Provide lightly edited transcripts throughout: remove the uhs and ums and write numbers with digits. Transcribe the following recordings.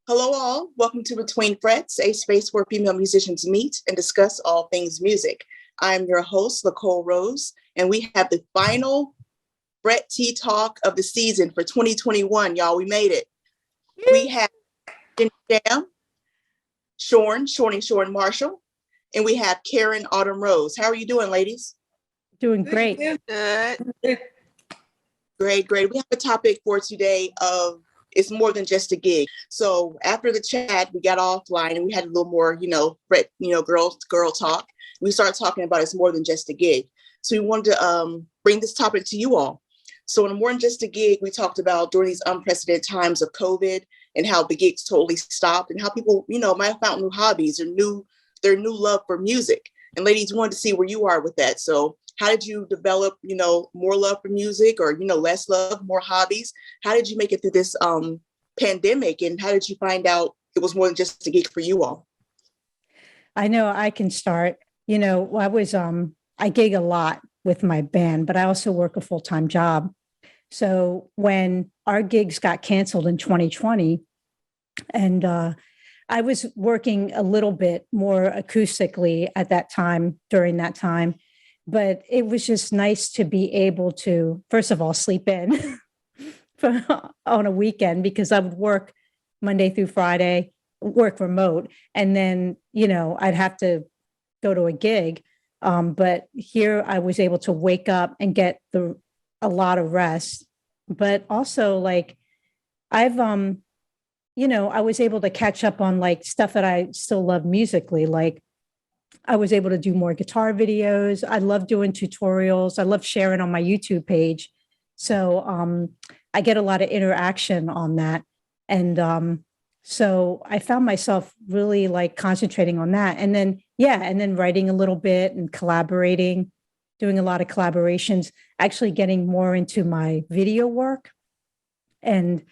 Hello, all. Welcome to Between Frets, a space where female musicians meet and discuss all things music. I'm your host, Nicole Rose, and we have the final Fret Tea Talk of the season for 2021. Y'all, we made it. We have Jenny Jam, Shorn Marshall, and we have Karen Autumn Rose. How are you doing, ladies? Doing great. Good. Great. We have a topic for today of it's more than just a gig. So after the chat, we got offline and we had a little more, girl talk. We started talking about it's more than just a gig. So we wanted to bring this topic to you all. So in more than just a gig, we talked about during these unprecedented times of COVID and how the gigs totally stopped and how people, might have found new hobbies or their new love for music. And ladies, wanted to see where you are with that. So how did you develop, more love for music or, less love, more hobbies? How did you make it through this pandemic? And how did you find out it was more than just a gig for you all? I know I can start. I gig a lot with my band, but I also work a full-time job. So when our gigs got canceled in 2020, and I was working a little bit more acoustically at that time, during that time, but it was just nice to be able to, first of all, sleep in on a weekend because I would work Monday through Friday, work remote, and then, I'd have to go to a gig. But here I was able to wake up and get a lot of rest. But also I was able to catch up on stuff that I still love musically. I was able to do more guitar videos. I love doing tutorials. I love sharing on my YouTube page. So I get a lot of interaction on that. And so I found myself really concentrating on that. And then writing a little bit and collaborating, doing a lot of collaborations, actually getting more into my video work and,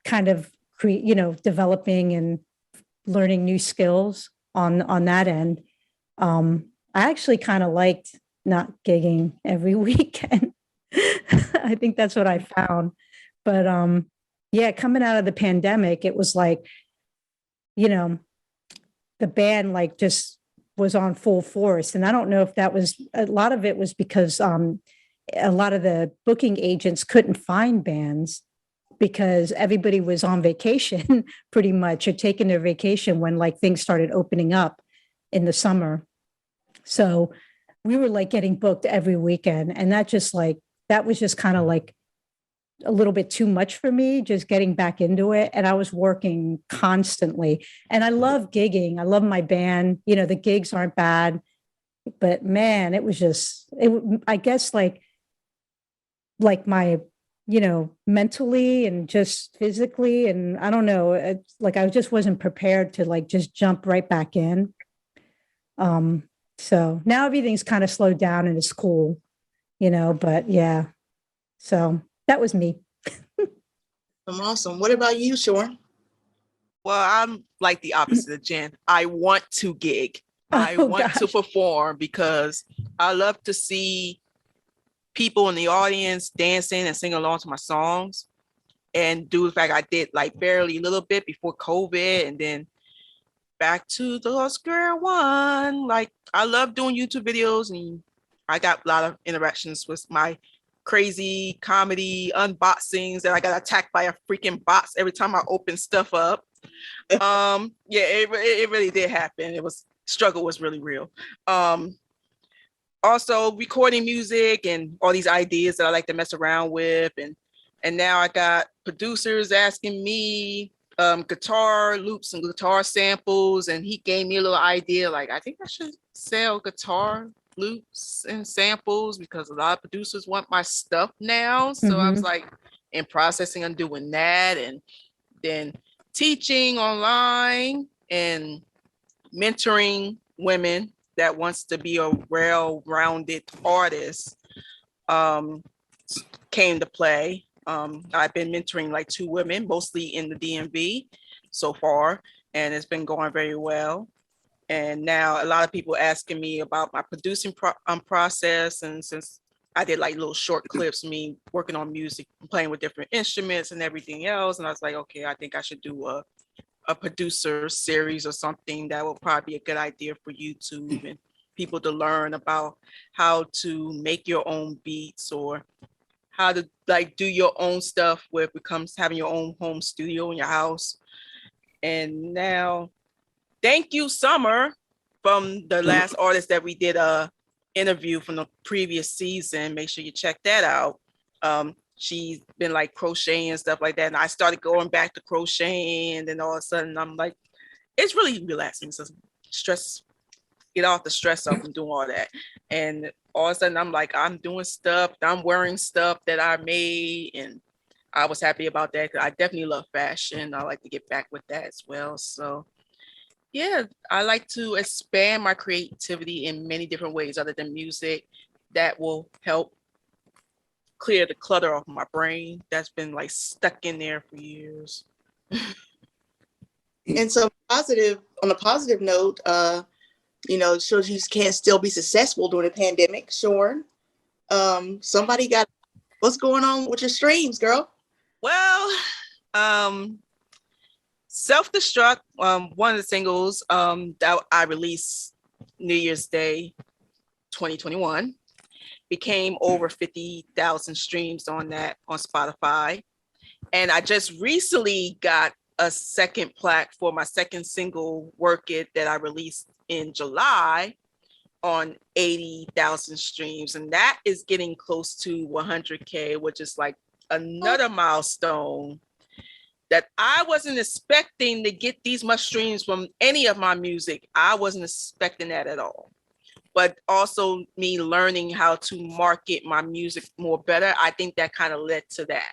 kind of developing and learning new skills on that end. I actually kind of liked not gigging every weekend. I think that's what I found. But coming out of the pandemic, it was the band just was on full force. And I don't know if that was, a lot of it was because a lot of the booking agents couldn't find bands because everybody was on vacation pretty much, or taking their vacation when things started opening up in the summer. So we were getting booked every weekend. And that was just kind of a little bit too much for me, just getting back into it. And I was working constantly. And I love gigging. I love my band. The gigs aren't bad, but man, it was just, I guess my, mentally and just physically. And I don't know, it's I just wasn't prepared to just jump right back in. So now everything's kind of slowed down and it's cool, but yeah. So that was me. Awesome. What about you, Shorn? Well, I'm like the opposite of Jen. I want to gig. I want to perform because I love to see people in the audience dancing and singing along to my songs. And due to the fact I did barely a little bit before COVID, and then back to the square one. I love doing YouTube videos, and I got a lot of interactions with my crazy comedy unboxings that I got attacked by a freaking box every time I open stuff up. It really did happen. Struggle was really real. Also recording music and all these ideas that I like to mess around with, and now I got producers asking me guitar loops and guitar samples, and he gave me a little idea I think I should sell guitar loops and samples because a lot of producers want my stuff now. So I was in processing on doing that, and then teaching online and mentoring women that wants to be a well-rounded artist came to play. I've been mentoring 2 women, mostly in the DMV so far, and it's been going very well. And now a lot of people asking me about my producing process, and since I did like little short clips, me working on music, playing with different instruments and everything else. And I was like, okay, I think I should do a producer series or something that will probably be a good idea for YouTube and people to learn about how to make your own beats or how to like do your own stuff where it becomes having your own home studio in your house. And now, thank you, Summer, from the last artist that we did a interview from the previous season. Make sure you check that out. She's been like crocheting and stuff like that. And I started going back to crocheting, and then all of a sudden I'm like, it's really relaxing. So stress, get off the stress up and doing all that. And all of a sudden I'm like, I'm doing stuff, I'm wearing stuff that I made. And I was happy about that because I definitely love fashion. I like to get back with that as well. So yeah, I like to expand my creativity in many different ways other than music that will help clear the clutter off my brain that's been like stuck in there for years. And so on a positive note, it shows you can't still be successful during a pandemic, Shorn. What's going on with your streams, girl? Well, Self-Destruct, one of the singles that I released New Year's Day 2021, became over 50,000 streams on Spotify. And I just recently got a second plaque for my second single, Work It, that I released in July on 80,000 streams. And that is getting close to 100K, which is like another milestone that I wasn't expecting to get these much streams from any of my music. I wasn't expecting that at all. But also me learning how to market my music more better, I think that kind of led to that.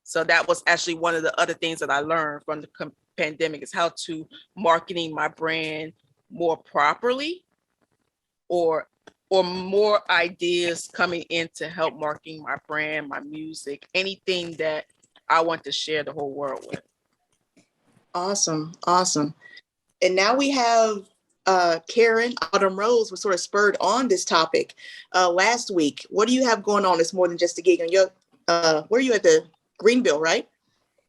So that was actually one of the other things that I learned from the pandemic is how to marketing my brand more properly, or more ideas coming in to help marketing my brand, my music, anything that I want to share the whole world with. Awesome. And now we have Karen Autumn Rose was sort of spurred on this topic last week. What do you have going on? It's more than just a gig. And where are you at the Greenville, right?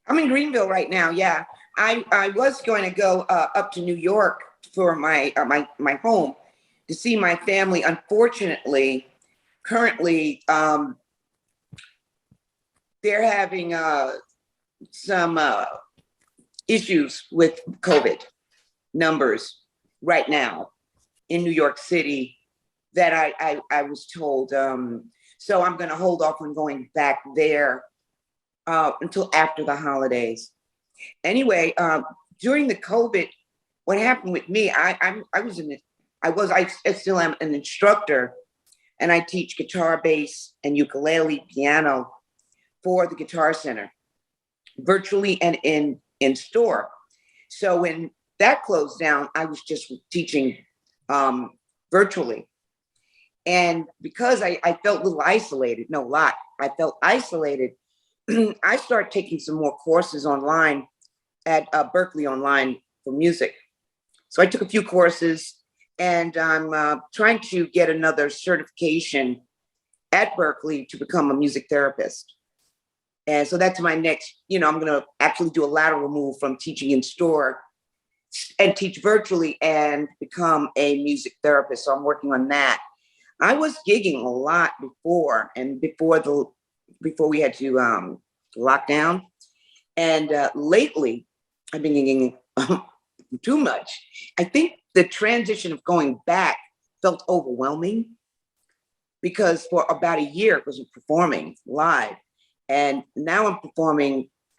I'm in Greenville right now. Yeah, I was going to go up to New York for my home to see my family. Unfortunately, currently they're having some issues with COVID numbers right now in New York City that I was told. So I'm going to hold off on going back there until after the holidays. Anyway, during the COVID, what happened with me, I still am an instructor, and I teach guitar, bass, and ukulele, piano for the Guitar Center, virtually and in store. So when that closed down, I was just teaching virtually. And because I felt a little isolated, I felt isolated, I started taking some more courses online at Berklee Online for music. So I took a few courses, and I'm trying to get another certification at Berklee to become a music therapist. And so that's my next, I'm going to actually do a lateral move from teaching in store and teach virtually and become a music therapist. So I'm working on that. I was gigging a lot before, and before we had to lock down. And lately, I've been gigging too much. I think the transition of going back felt overwhelming because for about a year, I wasn't performing live. And now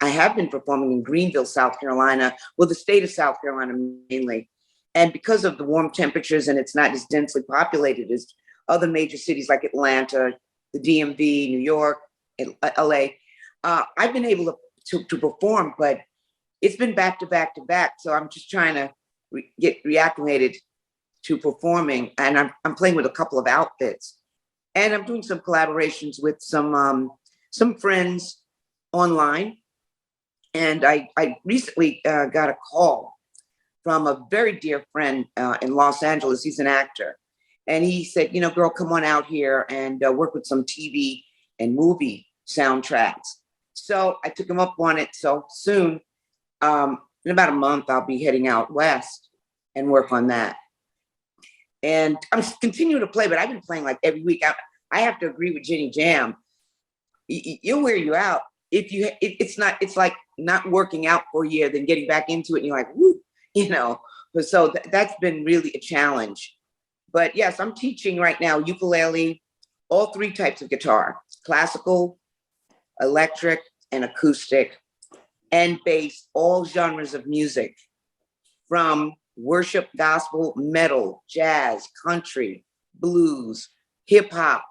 I have been performing in Greenville, South Carolina, the state of South Carolina mainly. And because of the warm temperatures and it's not as densely populated as other major cities like Atlanta, the DMV, New York, and LA, I've been able to perform, but it's been back to back to back. So I'm just trying to get reacclimated to performing. And I'm playing with a couple of outfits. And I'm doing some collaborations with some friends online. And I recently got a call from a very dear friend in Los Angeles. He's an actor. And he said, girl, come on out here and work with some TV and movie soundtracks. So I took him up on it. So soon, in about a month, I'll be heading out west and work on that. And I'm continuing to play, but I've been playing like every week. I have to agree with Jenny Jam. It'll wear you out if it's like not working out for a year, then getting back into it, and you're like, woo, But so that's been really a challenge. But yes, I'm teaching right now ukulele, all three types of guitar: classical, electric, and acoustic, and bass, all genres of music, from worship, gospel, metal, jazz, country, blues, hip hop,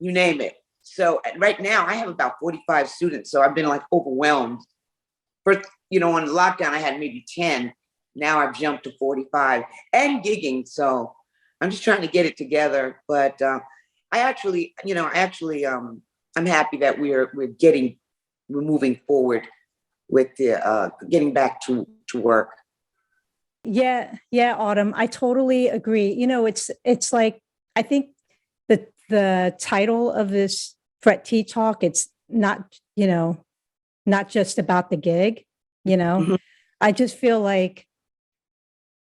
you name it. So right now I have about 45 students. So I've been like overwhelmed. First, on lockdown, I had maybe 10. Now I've jumped to 45 and gigging. So I'm just trying to get it together. But I'm happy that we're moving forward with the getting back to work. Yeah, Autumn, I totally agree. It's like, I think the title of this Fret Tea Talk, it's not just about the gig, Mhm. I just feel like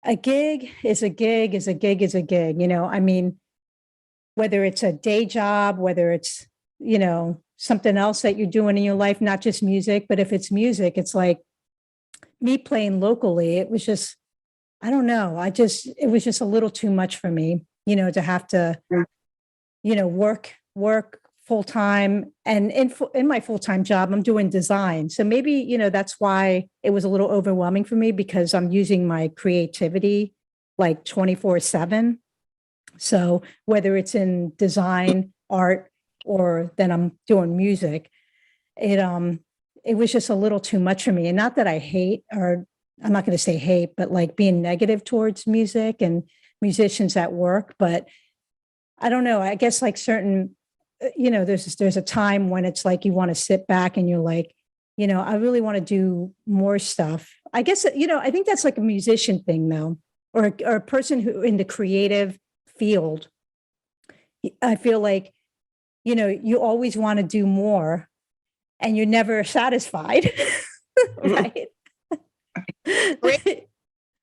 a gig is a gig is a gig is a gig, I mean, whether it's a day job, whether it's, something else that you're doing in your life, not just music, but if it's music, it's like me playing locally. It was just, I don't know. It was just a little too much for me, to have to, work full time. And in my full time job, I'm doing design. So maybe, that's why it was a little overwhelming for me, because I'm using my creativity like 24/7. So whether it's in design, art, or then I'm doing music, it was just a little too much for me. And not that I hate, or I'm not going to say hate, but like being negative towards music and musicians at work. But I don't know. I guess like certain, there's a time when it's like you want to sit back and you're like, I really want to do more stuff. I guess, I think that's like a musician thing though, or a person who in the creative field. I feel like, you always want to do more and you're never satisfied. Right.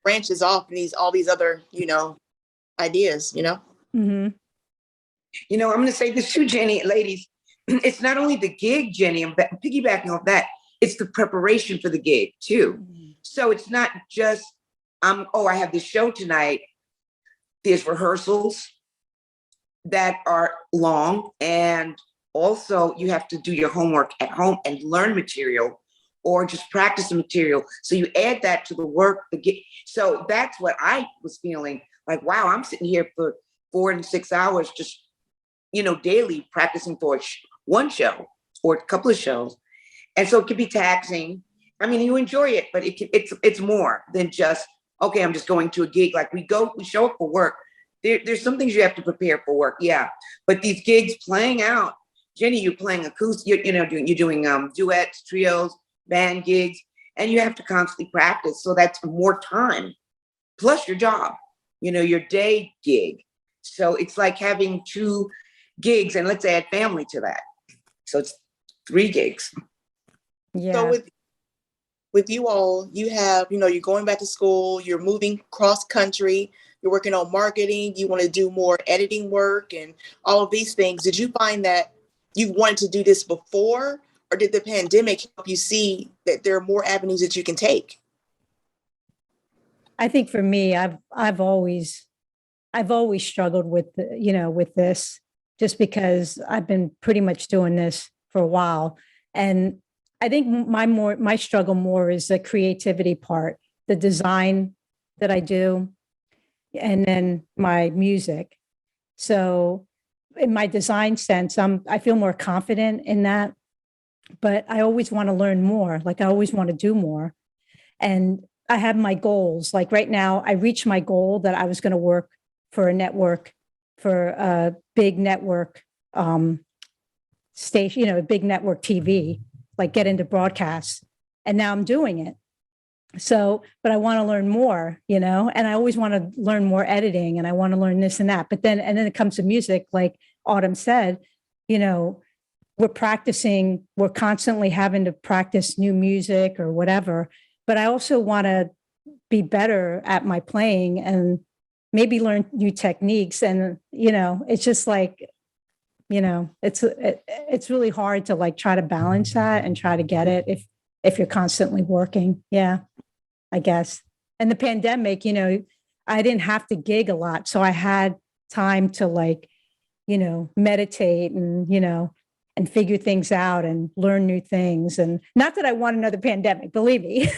Branches off and all these other, ideas, Mm-hmm. I'm going to say this too, Jenny, ladies. It's not only the gig, Jenny, I'm piggybacking off that. It's the preparation for the gig too. So it's not just, I have this show tonight. There's rehearsals that are long, and also you have to do your homework at home and learn material or just practice the material. So you add that to the work. So that's what I was feeling like, wow, I'm sitting here for 4 and 6 hours, just, daily practicing for one show or a couple of shows. And so it could be taxing. I mean, you enjoy it, but it's more than just, okay, I'm just going to a gig. Like we show up for work. There's some things you have to prepare for work. Yeah. But these gigs playing out, Jenny, you're playing acoustic, you're doing duets, trios, band gigs, and you have to constantly practice. So that's more time plus your job, your day gig. So it's like having 2 gigs, and let's add family to that. So it's 3 gigs. Yeah. So with you all, you have, you're going back to school, you're moving cross country, you're working on marketing, you want to do more editing work and all of these things. Did you find that you wanted to do this before, or did the pandemic help you see that there are more avenues that you can take? I think for me, I've always struggled with, with this, just because I've been pretty much doing this for a while. And I think my struggle more is the creativity part, the design that I do, and then my music. So in my design sense, I feel more confident in that, but I always want to learn more. Like I always want to do more. And I have my goals. Like right now, I reached my goal that I was going to work for a network, for a big network station, a big network TV, like get into broadcast. And now I'm doing it. So, but I want to learn more, you know, and I always want to learn more editing and I want to learn this and that. But then, and then it comes to music, like Autumn said, you know, we're constantly having to practice new music or whatever. But I also want to be better at my playing and maybe learn new techniques. And, you know, it's just like, you know, it's really hard to like try to balance that and try to get it if you're constantly working. Yeah, I guess. And the pandemic, you know, I didn't have to gig a lot. So I had time to like, you know, meditate and, you know, and figure things out and learn new things. And not that I want another pandemic, believe me,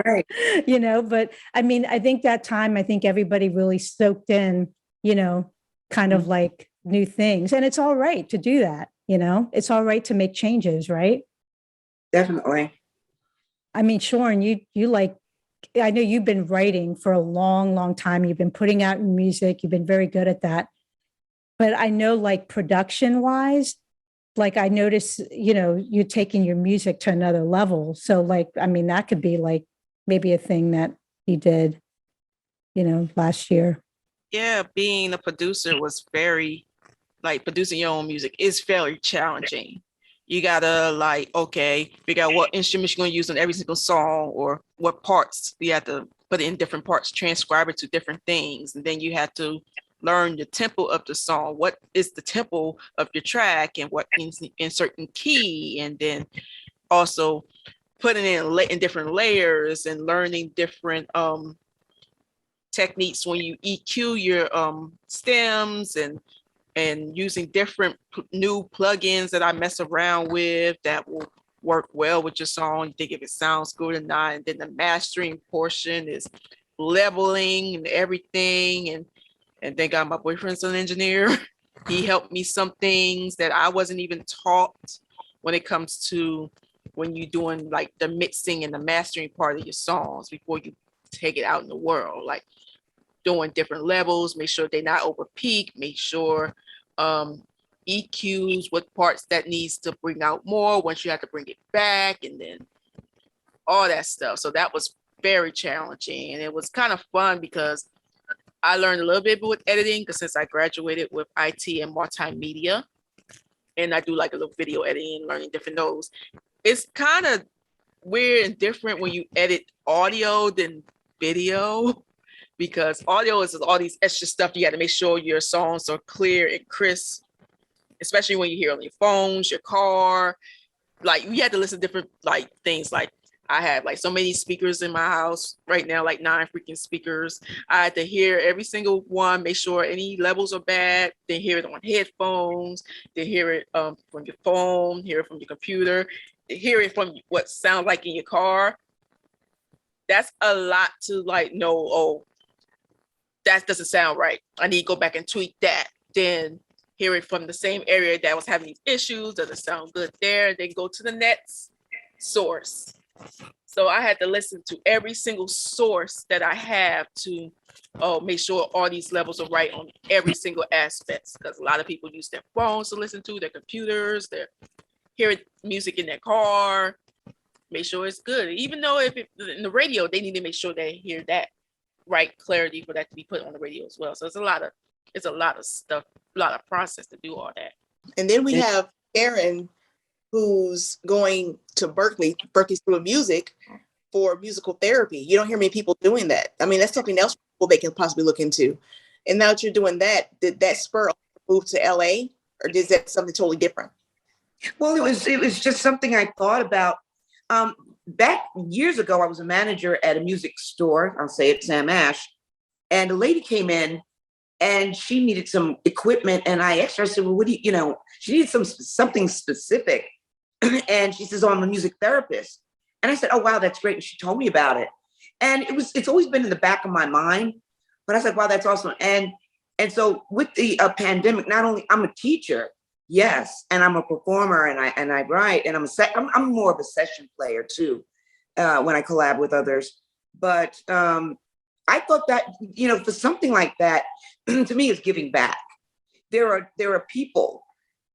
Right. you know, but I mean, I think that time, I think everybody really soaked in, you know, kind of like new things. And it's all right to do that, you know, it's all right to make changes, right? Definitely. I mean, Sean, you like, I know you've been writing for a long, long time. You've been putting out music. You've been very good at that. But I know like production wise, like I notice, you know, you're taking your music to another level. So like, I mean, that could be like maybe a thing that you did, you know, last year. Yeah, being a producer was very, like, producing your own music is very challenging. You gotta like, okay, figure out what instruments you're gonna use on every single song or what parts you have to put in different parts, transcribe it to different things. And then you have to learn the tempo of the song. What is the tempo of your track and what in certain key? And then also putting in different layers and learning different techniques when you EQ your stems and using different new plugins that I mess around with that will work well with your song. You think if it sounds good or not. And then the mastering portion is leveling and everything. And thank God my boyfriend's an engineer. He helped me some things that I wasn't even taught when it comes to when you're doing like the mixing and the mastering part of your songs before you take it out in the world. Like doing different levels, make sure they're not over peak, make sure EQs, what parts that needs to bring out more, once you have to bring it back, and then all that stuff. So that was very challenging. And it was kind of fun because I learned a little bit with editing because since I graduated with IT and multimedia, and I do like a little video editing, learning different those. It's kind of weird and different when you edit audio than video because audio is all these extra stuff. You got to make sure your songs are clear and crisp, especially when you hear on your phones, your car. Like you had to listen to different like things. Like I have like so many speakers in my house right now, like 9 freaking speakers. I had to hear every single one, make sure any levels are bad, then hear it on headphones, then hear it from your phone, hear it from your computer, hear it from what sounds like in your car. That's a lot to like know, oh, that doesn't sound right. I need to go back and tweak that. Then hear it from the same area that was having these issues, doesn't sound good there, then go to the next source. So I had to listen to every single source that I have to make sure all these levels are right on every single aspect. Because a lot of people use their phones to listen to, their computers, they're hearing music in their car, make sure it's good. Even though if in the radio, they need to make sure they hear that right clarity for that to be put on the radio as well. So it's a lot of stuff, a lot of process to do all that. And then we have Aaron, who's going to Berkeley School of Music for musical therapy. You don't hear many people doing that. I mean, that's something else they can possibly look into. And now that you're doing that, did that spur a move to LA, or is that something totally different? Well, it was just something I thought about. Back years ago, I was a manager at a music store. I'll say it, Sam Ash, and a lady came in and she needed some equipment. And I asked her, I said, well, what do you, she needed something specific. And she says, oh, I'm a music therapist. And I said, oh, wow, that's great. And she told me about it. And it's always been in the back of my mind, but I said, wow, that's awesome. And so with the pandemic, not only I'm a teacher, yes, and I'm a performer and I write, and I'm more of a session player too, when I collab with others. But I thought that, for something like that, to me is giving back. There are people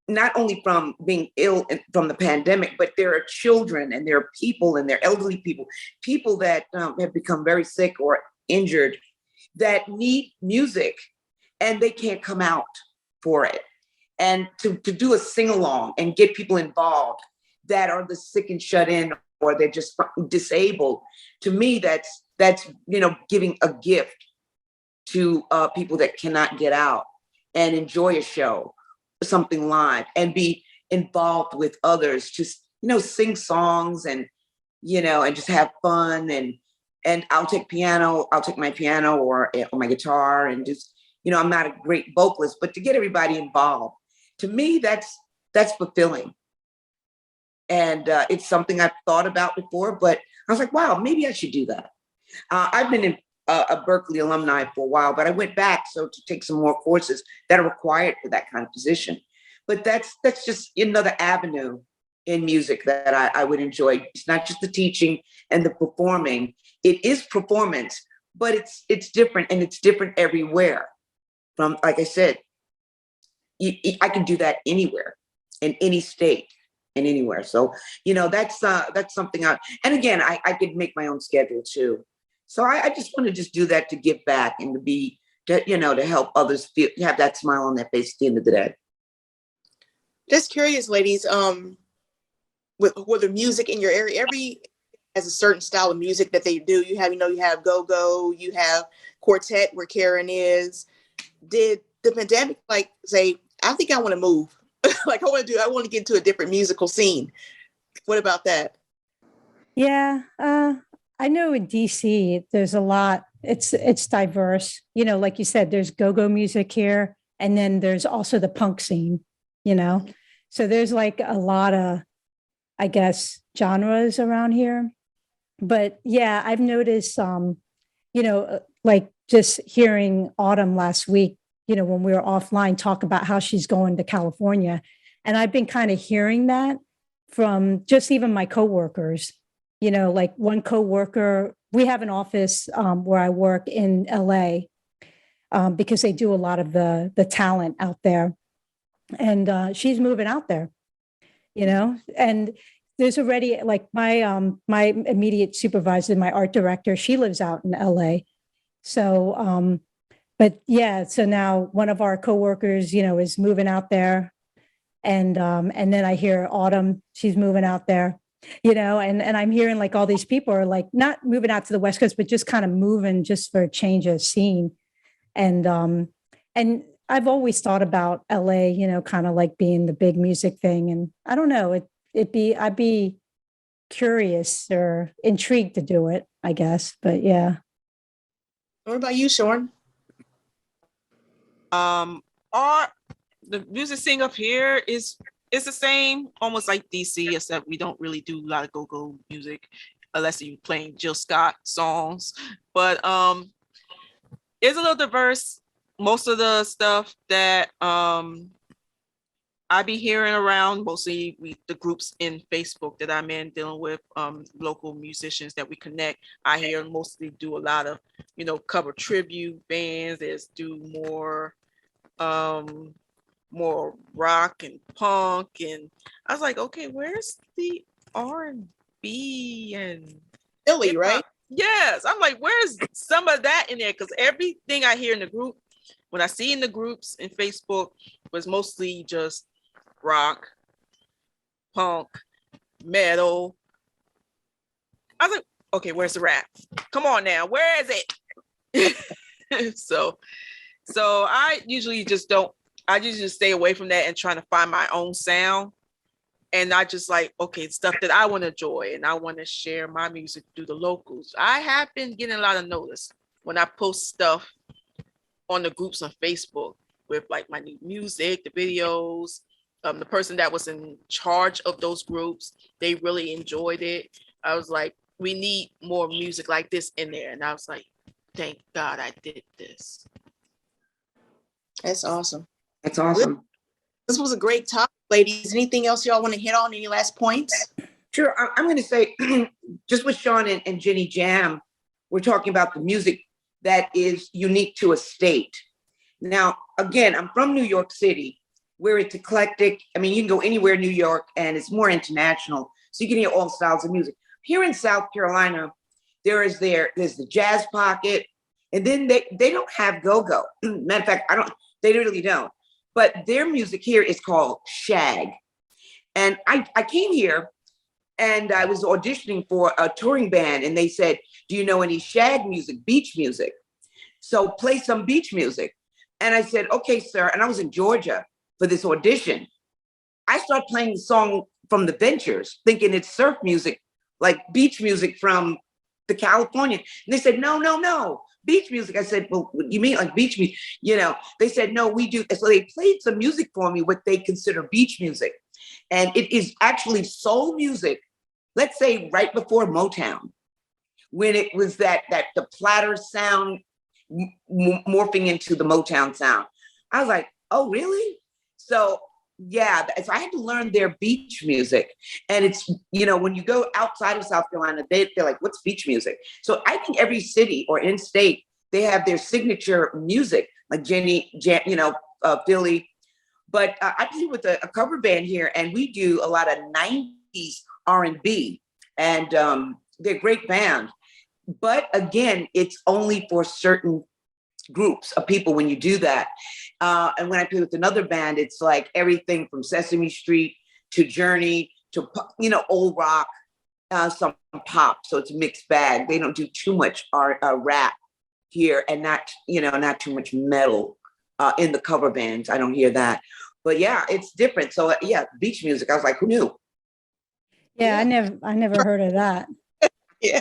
not only from being ill from the pandemic, but there are children and there are people and there are elderly people that have become very sick or injured that need music and they can't come out for it. And to do a sing along and get people involved that are the sick and shut in or they're just disabled, to me, that's giving a gift to people that cannot get out and enjoy a show, something live, and be involved with others, just sing songs and and just have fun. And I'll take my piano or my guitar and just I'm not a great vocalist, but to get everybody involved, to me that's fulfilling. And it's something I've thought about before, but I was like, wow, maybe I should do that. I've been a Berklee alumni for a while, but I went back to take some more courses that are required for that kind of position. But that's just another avenue in music that I would enjoy. It's not just the teaching and the performing. It is performance, but it's different, and it's different everywhere. From, like I said, I can do that anywhere, in any state, and anywhere. So that's something. And again, I could make my own schedule too. So I just want to just do that to give back and to help others have that smile on their face at the end of the day. Just curious, ladies, with the music in your area, every has a certain style of music that they do. You have go-go, you have quartet where Karen is. Did the pandemic say, I think I want to move? I want to get into a different musical scene. What about that? Yeah, I know in DC, there's a lot. It's diverse. Like you said, there's go-go music here, and then there's also the punk scene. So there's like a lot of, I guess, genres around here. But yeah, I've noticed, like just hearing Autumn last week, when we were offline, talk about how she's going to California, and I've been kind of hearing that from just even my coworkers. Like one coworker, we have an office where I work in LA because they do a lot of the talent out there. And she's moving out there, and there's already like my immediate supervisor, my art director, she lives out in LA. So, but yeah, so now one of our coworkers, is moving out there. And then I hear Autumn, she's moving out there. And I'm hearing like all these people are like not moving out to the West Coast, but just kind of moving just for a change of scene. And I've always thought about LA, kind of like being the big music thing. And I don't know, I'd be curious or intrigued to do it, I guess. But yeah. What about you, Sean? The music scene up here is the same, almost like DC, except we don't really do a lot of go-go music unless you're playing Jill Scott songs. But it's a little diverse. Most of the stuff that I be hearing around, mostly the groups in Facebook that I'm in dealing with local musicians that we connect. I hear mostly do a lot of, cover tribute bands. There's do more rock and punk, and I was like, okay, where's the R&B and Philly, hip-hop? right? Yes, I'm like, where's some of that in there? Because everything I hear in the group, when I see in the groups in Facebook, was mostly just rock, punk, metal. I was like, okay, where's the rap? Come on now, where is it? So I usually just stay away from that and trying to find my own sound. And I just like, okay, stuff that I want to enjoy, and I want to share my music through the locals. I have been getting a lot of notice when I post stuff on the groups on Facebook with like my new music, the videos. The person that was in charge of those groups, they really enjoyed it. I was like, we need more music like this in there. And I was like, thank God I did this. That's awesome. That's awesome. This was a great topic, ladies. Anything else y'all want to hit on? Any last points? Sure. I'm going to say, just with Sean and Jenny Jam, we're talking about the music that is unique to a state. Now, again, I'm from New York City, where it's eclectic. I mean, you can go anywhere in New York and it's more international. So you can hear all styles of music. Here in South Carolina, there's the jazz pocket, and then they don't have go-go. Matter of fact, they really don't. But their music here is called shag. And I came here and I was auditioning for a touring band, and they said, do you know any shag music, beach music? So play some beach music. And I said, okay, sir. And I was in Georgia for this audition. I started playing the song from the Ventures, thinking it's surf music, like beach music from the California. And they said, no, no, no, beach music. I said, well, what do you mean like beach music? You know, they said, no, we do. So they played some music for me, what they consider beach music. And it is actually soul music, let's say right before Motown, when it was that the platter sound morphing into the Motown sound. I was like, oh, really? So yeah, so I had to learn their beach music. And it's, you know, when you go outside of South Carolina, they're like, what's beach music? So I think every city or in state, they have their signature music, like Philly. But I play with a cover band here, and we do a lot of 90s R&B, and they're a great band. But again, it's only for certain groups of people when you do that. And when I play with another band, it's like everything from Sesame Street to Journey to, old rock, some pop. So it's a mixed bag. They don't do too much rap here, and not too much metal in the cover bands. I don't hear that. But yeah, it's different. So yeah, beach music. I was like, who knew? Yeah, I never heard of that. Yeah.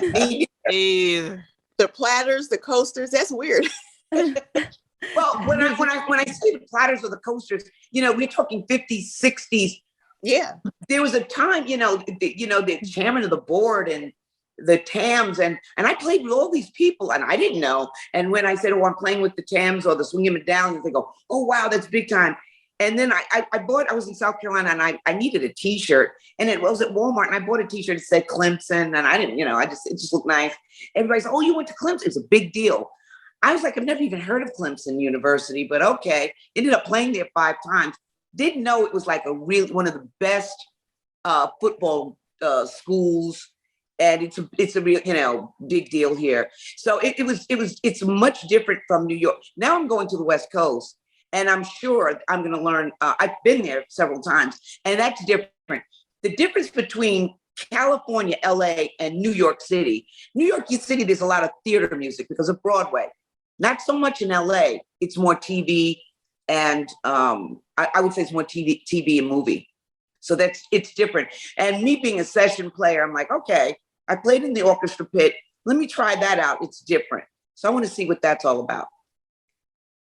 Yeah. The platters, the coasters, that's weird. Well, when I say the platters or the coasters, we're talking 50s, 60s. Yeah. There was a time, the chairman of the board and the Tams, and I played with all these people, and I didn't know. And when I said, oh, I'm playing with the Tams or the Swinging Medallions, they go, oh, wow, that's big time. And then I was in South Carolina, and I needed a t-shirt, and it was at Walmart, and I bought a t-shirt that said Clemson, and I didn't, it just looked nice. Everybody said, oh, you went to Clemson. It's a big deal. I was like, I've never even heard of Clemson University, but okay. Ended up playing there 5 times. Didn't know it was like one of the best football schools, and it's a real, big deal here. So it's much different from New York. Now I'm going to the West Coast, and I'm sure I'm going to learn. I've been there several times, and that's different. The difference between California, LA, and New York City. New York City, there's a lot of theater music because of Broadway. Not so much in LA. It's more TV, and I would say it's more TV and movie. So it's different. And me being a session player, I'm like, okay, I played in the orchestra pit. Let me try that out. It's different. So I want to see what that's all about.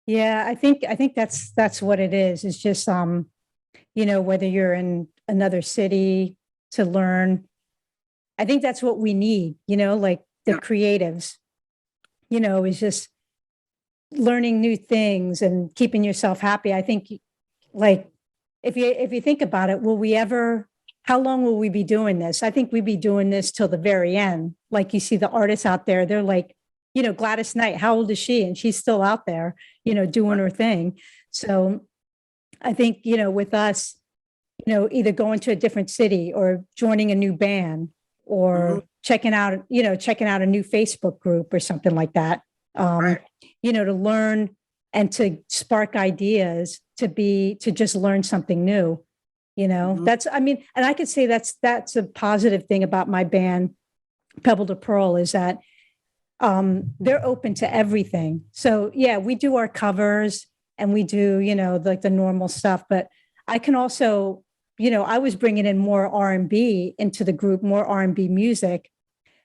Yeah, I think that's what it is. It's just whether you're in another city to learn. I think that's what we need, like the creatives, is just learning new things and keeping yourself happy. I think like if you think about it, how long will we be doing this? I think we'd be doing this till the very end. Like you see the artists out there, they're like, Gladys Knight, how old is she? And she's still out there, doing her thing. So I think, with us, either going to a different city or joining a new band or checking out a new Facebook group or something like that. To learn and to spark ideas to just learn something new, and I could say that's a positive thing about my band, Pebble to Pearl, is that they're open to everything. So yeah, we do our covers and we do, like the normal stuff, but I can also, I was bringing in more R&B into the group, more R&B music,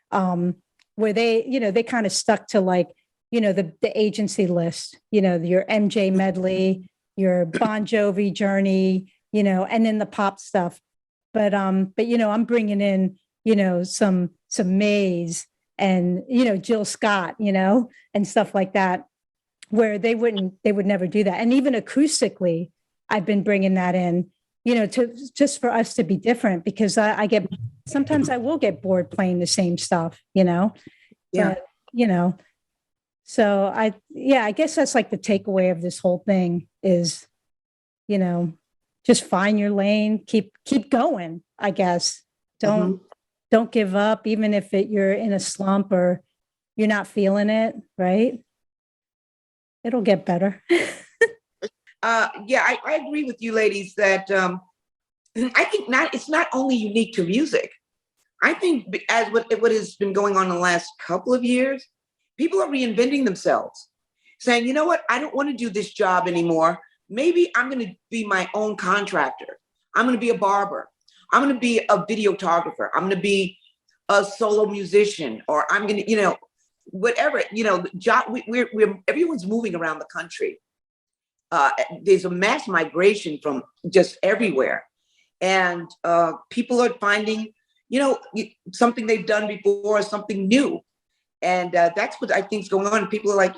where they kind of stuck to like, the agency list, your MJ medley, your Bon Jovi Journey, and then the pop stuff. But I'm bringing in, some Mays and, Jill Scott, and stuff like that, where they would never do that. And even acoustically, I've been bringing that in, just for us to be different, because sometimes I will get bored playing the same stuff, Yeah. But, so I guess that's like the takeaway of this whole thing is, just find your lane, keep going, I guess. Don't give up, even if you're in a slump or you're not feeling it, right? It'll get better. Yeah, I agree with you ladies that I think it's not only unique to music. I think as what has been going on the last couple of years, people are reinventing themselves, saying, you know what, I don't want to do this job anymore. Maybe I'm going to be my own contractor. I'm going to be a barber. I'm going to be a videographer. I'm going to be a solo musician, or I'm going to, whatever, job. We're everyone's moving around the country. There's a mass migration from just everywhere. And people are finding, something they've done before, something new. And that's what I think is going on. People are like,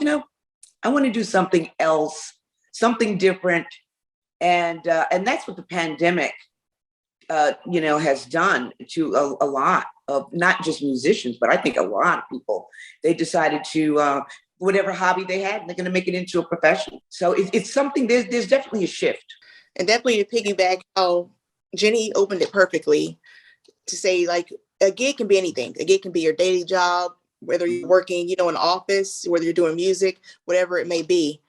I want to do something else, something different. And that's what the pandemic, has done to a lot of not just musicians, but I think a lot of people. They decided to, whatever hobby they had, they're going to make it into a profession. So it's something, there's definitely a shift. And definitely to piggyback how Jenny opened it perfectly, to say like a gig can be anything. A gig can be your daily job, whether you're working, in an office, whether you're doing music, whatever it may be.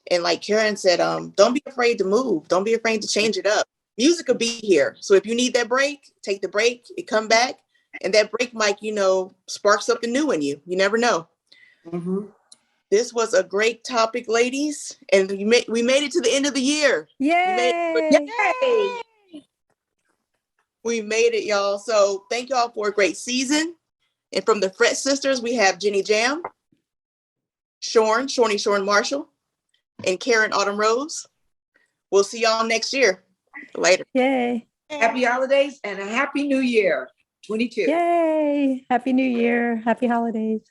And like Karen said, don't be afraid to move. Don't be afraid to change it up. Music will be here. So if you need that break, take the break, it come back. And that break might, spark something new in you. You never know. Mm-hmm. This was a great topic, ladies. And we made it to the end of the year. Yay! We made it, y'all. So thank y'all for a great season. And from the Fret Sisters, we have Jenny Jam, Shorn Marshall, and Karen Autumn Rose. We'll see y'all next year. Later. Yay. Happy holidays and a happy new year, 22. Yay. Happy New Year. Happy holidays.